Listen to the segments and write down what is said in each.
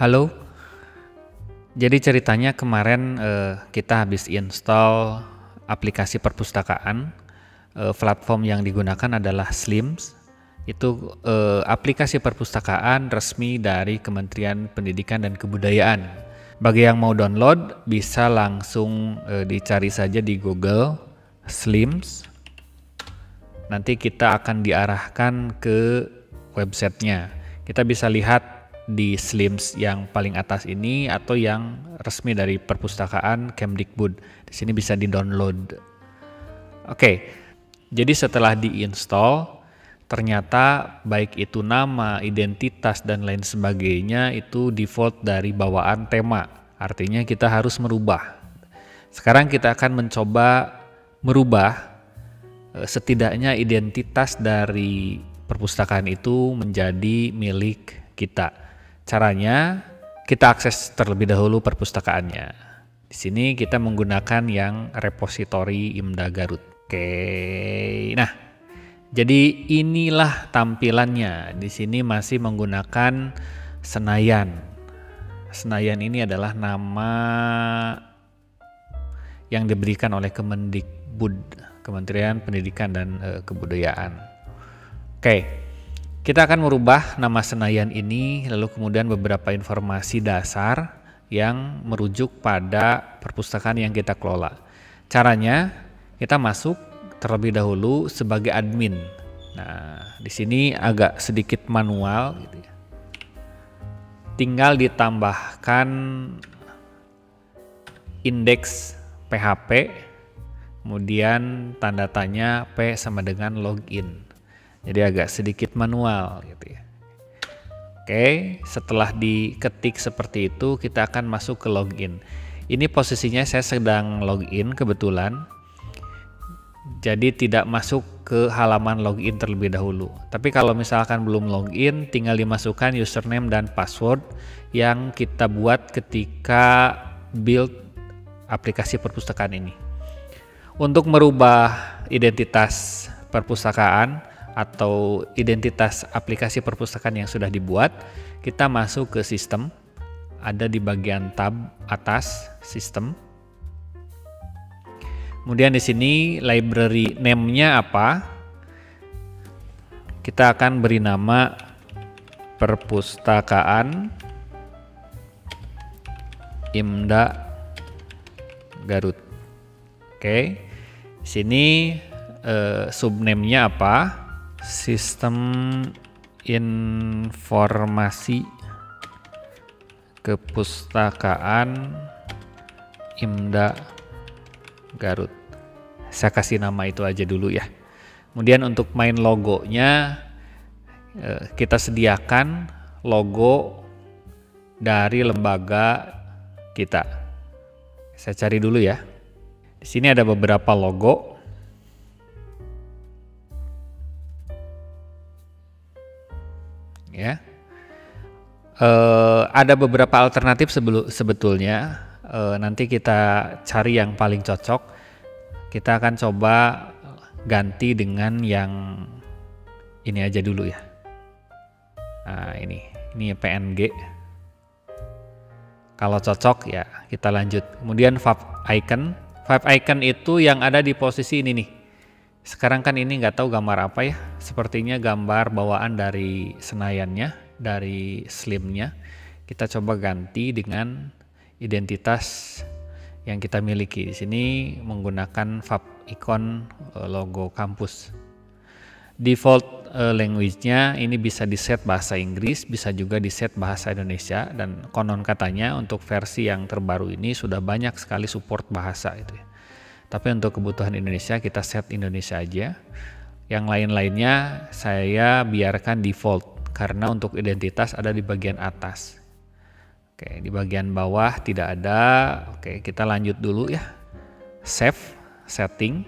Halo, jadi ceritanya kemarin kita habis install aplikasi perpustakaan. Platform yang digunakan adalah Slims. Itu aplikasi perpustakaan resmi dari Kementerian Pendidikan dan Kebudayaan. Bagi yang mau download bisa langsung dicari saja di Google Slims. Nanti kita akan diarahkan ke websitenya. Kita bisa lihat di Slims yang paling atas ini atau yang resmi dari perpustakaan Kemdikbud. Di sini bisa di-download. Oke. Jadi setelah diinstal, ternyata baik itu nama, identitas dan lain sebagainya itu default dari bawaan tema. Artinya kita harus merubah. Sekarang kita akan mencoba merubah setidaknya identitas dari perpustakaan itu menjadi milik kita. Caranya kita akses terlebih dahulu perpustakaannya. Di sini kita menggunakan yang repositori IMDA Garut. Oke. Nah, jadi inilah tampilannya. Di sini masih menggunakan Senayan. Senayan ini adalah nama yang diberikan oleh Kemendikbud, Kementerian Pendidikan dan Kebudayaan. Oke. Kita akan merubah nama Senayan ini, lalu kemudian beberapa informasi dasar yang merujuk pada perpustakaan yang kita kelola. Caranya, kita masuk terlebih dahulu sebagai admin. Nah, di sini agak sedikit manual, gitu ya. Tinggal ditambahkan indeks PHP, kemudian tanda tanya P sama dengan login. Jadi agak sedikit manual gitu ya. Oke, setelah diketik seperti itu kita akan masuk ke login. Ini posisinya saya sedang login kebetulan. Jadi tidak masuk ke halaman login terlebih dahulu. Tapi kalau misalkan belum login, tinggal dimasukkan username dan password yang kita buat ketika build aplikasi perpustakaan ini. Untuk merubah identitas perpustakaan atau identitas aplikasi perpustakaan yang sudah dibuat, kita masuk ke sistem, ada di bagian tab atas sistem. Kemudian di sini library name-nya apa? Kita akan beri nama perpustakaan IMDA Garut. Oke. Di sini subname-nya apa? Sistem Informasi Kepustakaan IMDA Garut. Saya kasih nama itu aja dulu ya. Kemudian untuk main logonya kita sediakan logo dari lembaga kita. Saya cari dulu ya. Di sini ada beberapa logo. Ya. Ada beberapa alternatif sebetulnya. Nanti kita cari yang paling cocok. Kita akan coba ganti dengan yang ini aja dulu ya. Nah, ini PNG. Kalau cocok ya kita lanjut. Kemudian Fav icon. Fav icon itu yang ada di posisi ini nih. Sekarang kan ini nggak tahu gambar apa ya. Sepertinya gambar bawaan dari Senayannya, dari Slimnya. Kita coba ganti dengan identitas yang kita miliki. Di sini menggunakan fav icon logo kampus. Default language-nya ini bisa di-set bahasa Inggris, bisa juga di-set bahasa Indonesia, dan konon katanya untuk versi yang terbaru ini sudah banyak sekali support bahasa itu ya. Tapi untuk kebutuhan Indonesia kita set Indonesia aja. Yang lain-lainnya saya biarkan default karena untuk identitas ada di bagian atas. Oke, di bagian bawah tidak ada. Oke, kita lanjut dulu ya. Save, setting.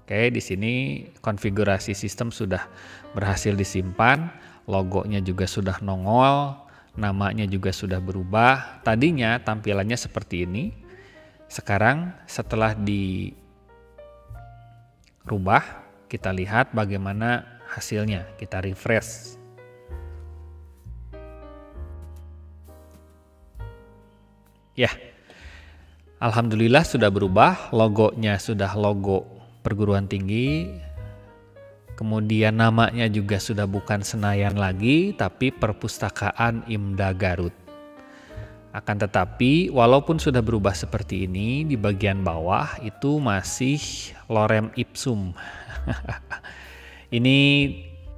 Oke, di sini konfigurasi sistem sudah berhasil disimpan, logonya juga sudah nongol, namanya juga sudah berubah. Tadinya tampilannya seperti ini. Sekarang setelah dirubah, kita lihat bagaimana hasilnya. Kita refresh. Ya, alhamdulillah sudah berubah, logonya sudah logo perguruan tinggi, kemudian namanya juga sudah bukan Senayan lagi, tapi Perpustakaan IMDA Garut. Akan tetapi, walaupun sudah berubah seperti ini, di bagian bawah itu masih lorem ipsum. Ini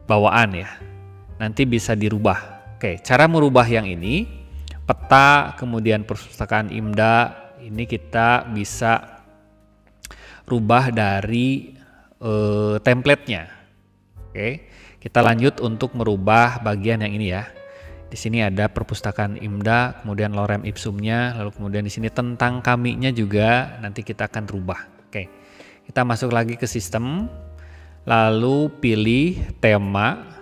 bawaan ya, nanti bisa dirubah. Oke, cara merubah yang ini, peta, kemudian Perpustakaan IMDA, ini kita bisa rubah dari template-nya. Oke, kita lanjut untuk merubah bagian yang ini ya. Di sini ada Perpustakaan IMDA, kemudian lorem ipsumnya, lalu kemudian di sini tentang kami-nya juga nanti kita akan rubah. Oke, kita masuk lagi ke sistem, lalu pilih tema.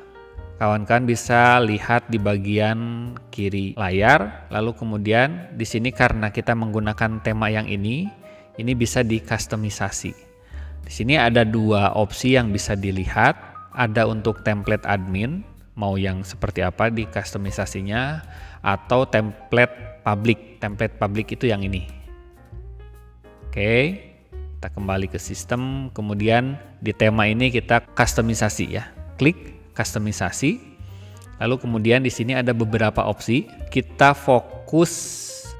Kawan-kawan bisa lihat di bagian kiri layar, lalu kemudian di sini karena kita menggunakan tema yang ini bisa dikustomisasi. Di sini ada dua opsi yang bisa dilihat. Ada untuk template admin, mau yang seperti apa di kustomisasinya, atau template public. Template public itu yang ini. Oke, kita kembali ke sistem, kemudian di tema ini kita kustomisasi ya. Klik kustomisasi. Lalu kemudian di sini ada beberapa opsi. Kita fokus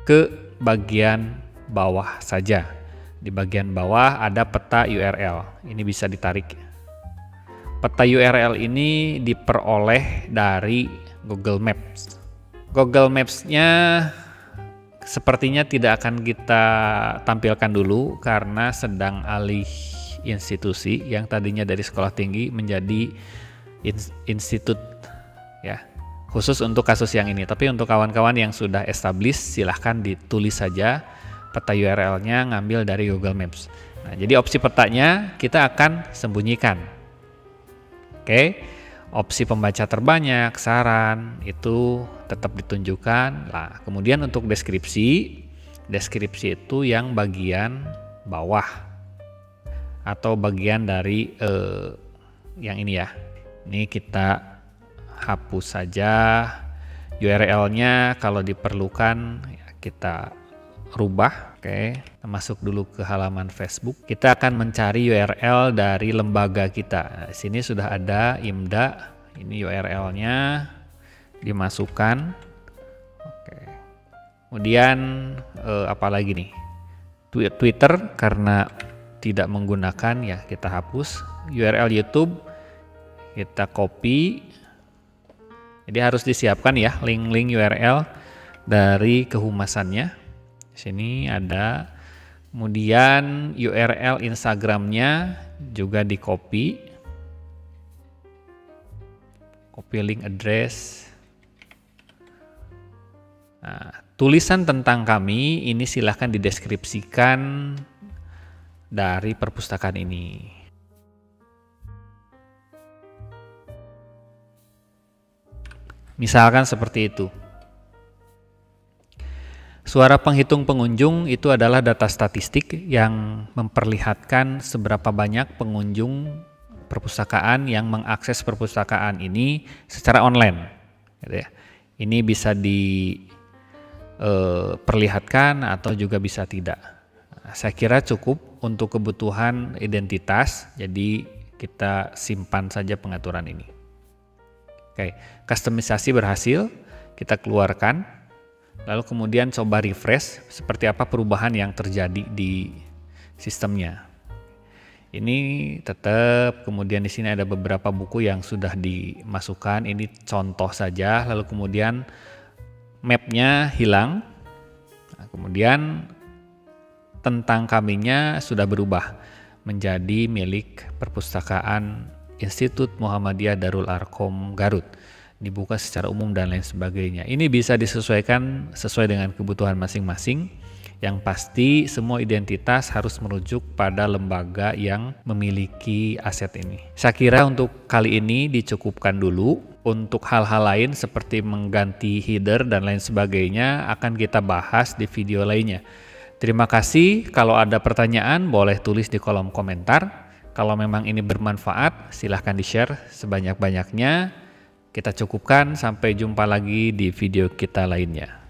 ke bagian bawah saja. Di bagian bawah ada peta URL. Ini bisa ditarik. Peta URL ini diperoleh dari Google Maps. Google Maps-nya sepertinya tidak akan kita tampilkan dulu karena sedang alih institusi yang tadinya dari sekolah tinggi menjadi institut ya. Khusus untuk kasus yang ini. Tapi untuk kawan-kawan yang sudah established silahkan ditulis saja peta URL-nya ngambil dari Google Maps. Nah, jadi opsi petanya kita akan sembunyikan. Oke, opsi pembaca terbanyak, saran, itu tetap ditunjukkan. Nah, kemudian untuk deskripsi itu yang bagian bawah atau bagian dari yang ini ya. Ini kita hapus saja URL-nya, kalau diperlukan ya kita rubah. Oke, kita masuk dulu ke halaman Facebook. Kita akan mencari URL dari lembaga kita. Nah, di sini sudah ada IMDA. Ini URL-nya dimasukkan. Oke. Kemudian apa lagi nih? Twitter karena tidak menggunakan ya kita hapus. URL YouTube kita copy. Jadi harus disiapkan ya link-link URL dari kehumasannya. Di sini ada, kemudian URL Instagramnya juga di copy link address. Nah, tulisan tentang kami ini silahkan dideskripsikan dari perpustakaan ini. Misalkan seperti itu. Suara penghitung pengunjung itu adalah data statistik yang memperlihatkan seberapa banyak pengunjung perpustakaan yang mengakses perpustakaan ini secara online. Gitu ya. Ini bisa diperlihatkan atau juga bisa tidak. Nah, saya kira cukup untuk kebutuhan identitas, jadi kita simpan saja pengaturan ini. Oke, kustomisasi berhasil, kita keluarkan. Lalu kemudian coba refresh seperti apa perubahan yang terjadi di sistemnya. Ini tetap, kemudian di sini ada beberapa buku yang sudah dimasukkan. Ini contoh saja. Lalu kemudian mapnya hilang. Nah, kemudian tentang kaminya sudah berubah menjadi milik Perpustakaan Institut Muhammadiyah Darul Arkom Garut. Dibuka secara umum dan lain sebagainya. Ini bisa disesuaikan sesuai dengan kebutuhan masing-masing. Yang pasti semua identitas harus merujuk pada lembaga yang memiliki aset ini. Saya kira untuk kali ini dicukupkan dulu. Untuk hal-hal lain seperti mengganti header dan lain sebagainya akan kita bahas di video lainnya. Terima kasih. Kalau ada pertanyaan boleh tulis di kolom komentar. Kalau memang ini bermanfaat silahkan di-share sebanyak-banyaknya. Kita cukupkan, sampai jumpa lagi di video kita lainnya.